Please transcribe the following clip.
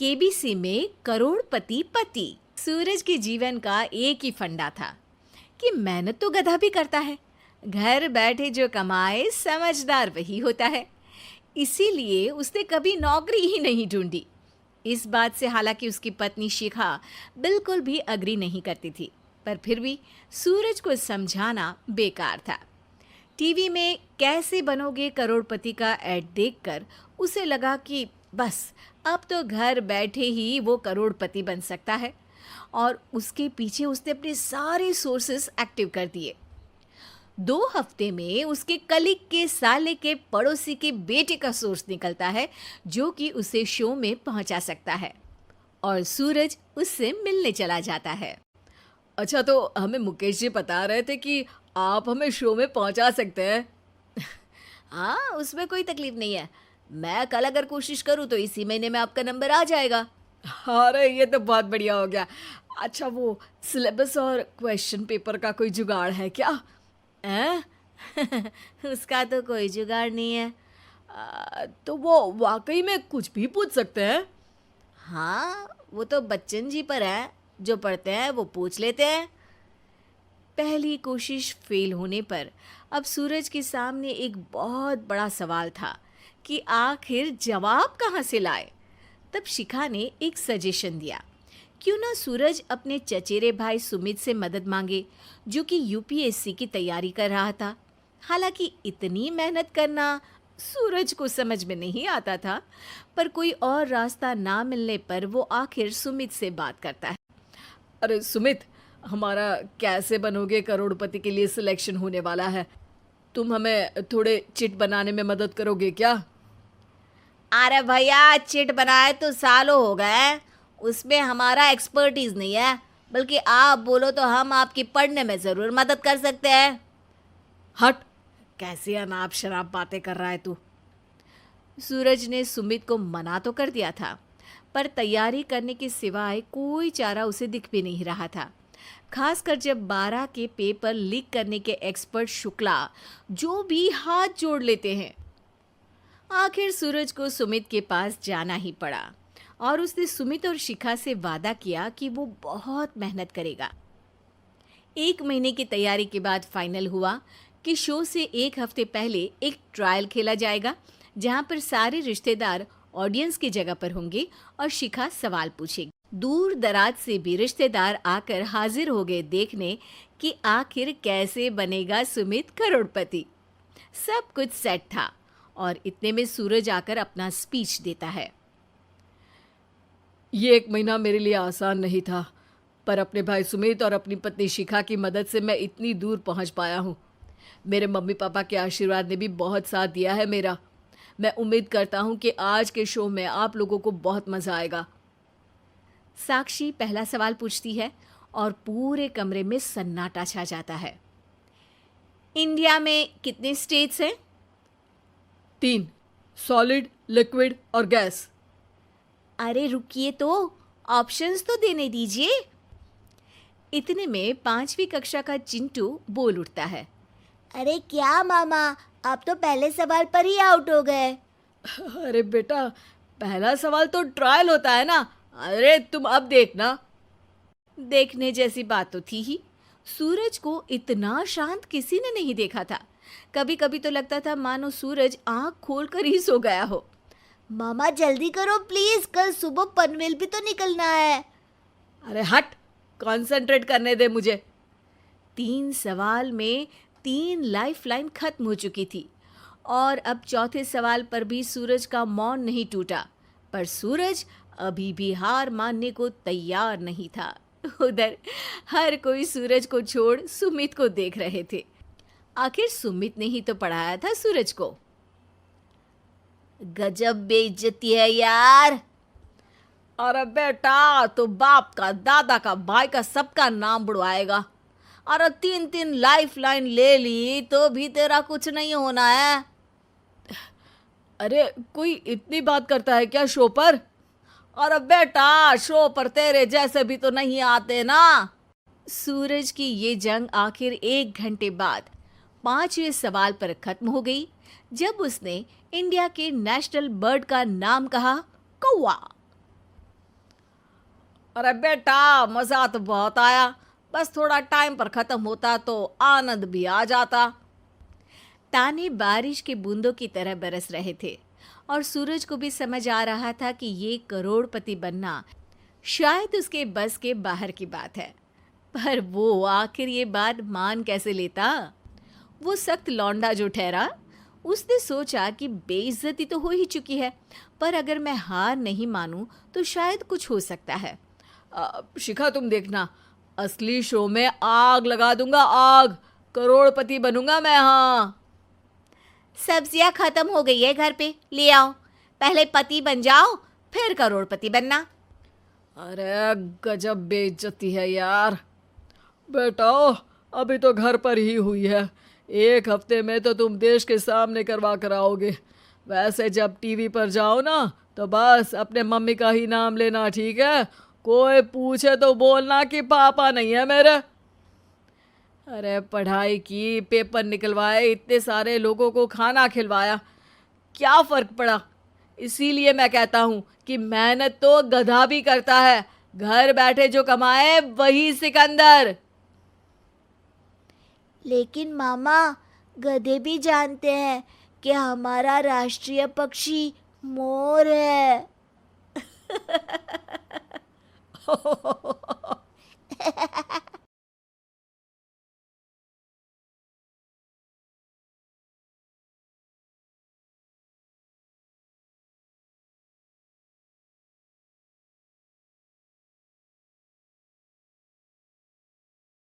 KBC में करोड़पति पति। सूरज के जीवन का एक ही फंडा था कि मेहनत तो गधा भी करता है, घर बैठे जो कमाए समझदार वही होता है। इसीलिए उसने कभी नौकरी ही नहीं ढूंढी। इस बात से हालांकि उसकी पत्नी शिखा बिल्कुल भी अग्री नहीं करती थी, पर फिर भी सूरज को समझाना बेकार था। टीवी में कैसे बनोगे करोड़पति का ऐड देखकर उसे लगा कि बस अब तो घर बैठे ही वो करोड़पति बन सकता है, और उसके पीछे उसने अपने सारे सोर्सेस एक्टिव कर दिए। 2 हफ्ते में उसके कलीग के साले के पड़ोसी के बेटे का सोर्स निकलता है जो कि उसे शो में पहुंचा सकता है, और सूरज उससे मिलने चला जाता है। अच्छा, तो हमें मुकेश जी बता रहे थे कि आप हमें शो में पहुंचा सकते हैं। हाँ, उसमें कोई तकलीफ नहीं है। मैं कल अगर कोशिश करूँ तो इसी महीने में आपका नंबर आ जाएगा। अरे ये तो बहुत बढ़िया हो गया। अच्छा, वो सिलेबस और क्वेश्चन पेपर का कोई जुगाड़ है क्या? उसका तो कोई जुगाड़ नहीं है। तो वो वाकई में कुछ भी पूछ सकते हैं? हाँ, वो तो बच्चन जी पर है, जो पढ़ते हैं वो पूछ लेते हैं। पहली कोशिश फेल होने पर अब सूरज के सामने एक बहुत बड़ा सवाल था कि आखिर जवाब कहाँ से लाए। तब शिखा ने एक सजेशन दिया, क्यों ना सूरज अपने चचेरे भाई सुमित से मदद मांगे, जो कि यूपीएससी की तैयारी कर रहा था। हालांकि इतनी मेहनत करना सूरज को समझ में नहीं आता था, पर कोई और रास्ता ना मिलने पर वो आखिर सुमित से बात करता है। अरे सुमित, हमारा कैसे बनोगे करोड़पति के लिए सिलेक्शन होने वाला है। तुम हमें थोड़े चिट बनाने में मदद करोगे क्या? अरे भैया, चिट बनाए तो सालों हो गए, उसमें हमारा एक्सपर्टीज नहीं है, बल्कि आप बोलो तो हम आपकी पढ़ने में ज़रूर मदद कर सकते हैं। हट, कैसी अनाप शराब बातें कर रहा है तू। सूरज ने सुमित को मना तो कर दिया था, पर तैयारी करने के सिवाय कोई चारा उसे दिख भी नहीं रहा था। खासकर जब 12 के पेपर लीक करने के एक्सपर्ट शुक्ला जो भी हाथ जोड़ लेते हैं। आखिर सूरज को सुमित के पास जाना ही पड़ा, और उसने सुमित और शिखा से वादा किया कि वो बहुत मेहनत करेगा। 1 महीने की तैयारी के बाद फाइनल हुआ कि शो से 1 हफ्ते पहले एक ट्रायल खेला जाएगा, जहां पर सारे रिश्तेदार ऑडियंस की जगह पर होंगे और शिखा सवाल पूछेगी। दूर दराज से भी रिश्तेदार आकर हाजिर हो गए देखने कि आखिर कैसे बनेगा सुमित करोड़पति। सब कुछ सेट था, और इतने में सूरज आकर अपना स्पीच देता है। ये 1 महीना मेरे लिए आसान नहीं था, पर अपने भाई सुमित और अपनी पत्नी शिखा की मदद से मैं इतनी दूर पहुंच पाया हूँ। मेरे मम्मी पापा के आशीर्वाद ने भी बहुत साथ दिया है मेरा। मैं उम्मीद करता हूँ कि आज के शो में आप लोगों को बहुत मज़ा आएगा। साक्षी पहला सवाल पूछती है और पूरे कमरे में सन्नाटा छा जाता है। इंडिया में कितने स्टेट्स हैं? 3, सॉलिड, लिक्विड और गैस। अरे रुकिए, तो ऑप्शंस तो देने दीजिए। इतने में 5वीं कक्षा का चिंटू बोल उठता है। अरे क्या मामा, आप तो पहले सवाल पर ही आउट हो गए। अरे बेटा, पहला सवाल तो ट्रायल होता है ना। अरे तुम अब देखना। देखने जैसी बात तो थी ही। सूरज को इतना शांत किसी ने नहीं देखा था। कभी कभी तो लगता था मानो सूरज आंख खोलकर ही सो गया हो। मामा जल्दी करो प्लीज, कल सुबह पनवेल भी तो निकलना है। अरे हट, कंसंट्रेट करने दे मुझे। 3 सवाल में 3 लाइफलाइन खत्म हो चुकी थी, और अब चौथे सवाल पर भी सूरज का मौन नहीं टूटा। पर सूरज अभी भी हार मानने को तैयार नहीं था। उधर हर कोई सूरज को छोड़ सुमित को देख रहे थे। आखिर सुमित ने ही तो पढ़ाया था सूरज को। गजब बेइज्जती है यार। अरे बेटा, तो बाप का, दादा का, भाई का, सबका नाम बुड़वाएगा। अरे 3 लाइफलाइन ले ली तो भी तेरा कुछ नहीं होना है। अरे कोई इतनी बात करता है क्या शो पर? अरे बेटा, शो पर तेरे जैसे भी तो नहीं आते ना। सूरज की ये जंग आखिर 1 घंटे बाद 5वें सवाल पर खत्म हो गई, जब उसने इंडिया के नेशनल बर्ड का नाम कहा, कौवा। अरे बेटा, मजा तो बहुत आया, बस थोड़ा टाइम पर खत्म होता तो आनंद भी आ जाता। ताने बारिश के बूंदों की तरह बरस रहे थे और सूरज को भी समझ आ रहा था कि ये करोड़पति बनना शायद उसके बस के बाहर की बात है। पर वो आखिर ये बात मान कैसे लेता? वो सख्त लौंडा जो ठहरा, उसने सोचा कि बेइज्जती तो हो ही चुकी है, पर अगर मैं हार नहीं मानूं तो शायद कुछ हो सकता है। शिखा, तुम देखना, असली शो में आग लगा दूंगा, आग। करोड़पति बनूंगा मैं। हाँ, सब्जियां खत्म हो गई है घर पे, ले आओ। पहले पति बन जाओ, फिर करोड़पति बनना। अरे गजब बेइज्जती है यार। बेटा, अभी तो घर पर ही हुई है, 1 हफ्ते में तो तुम देश के सामने करवा कर आओगे। वैसे जब टीवी पर जाओ ना, तो बस अपने मम्मी का ही नाम लेना, ठीक है? कोई पूछे तो बोलना कि पापा नहीं है मेरे। अरे पढ़ाई की, पेपर निकलवाए, इतने सारे लोगों को खाना खिलवाया, क्या फर्क पड़ा? इसीलिए मैं कहता हूँ कि मेहनत तो गधा भी करता है, घर बैठे जो कमाए वही सिकंदर। लेकिन मामा, गधे भी जानते हैं कि हमारा राष्ट्रीय पक्षी मोर है।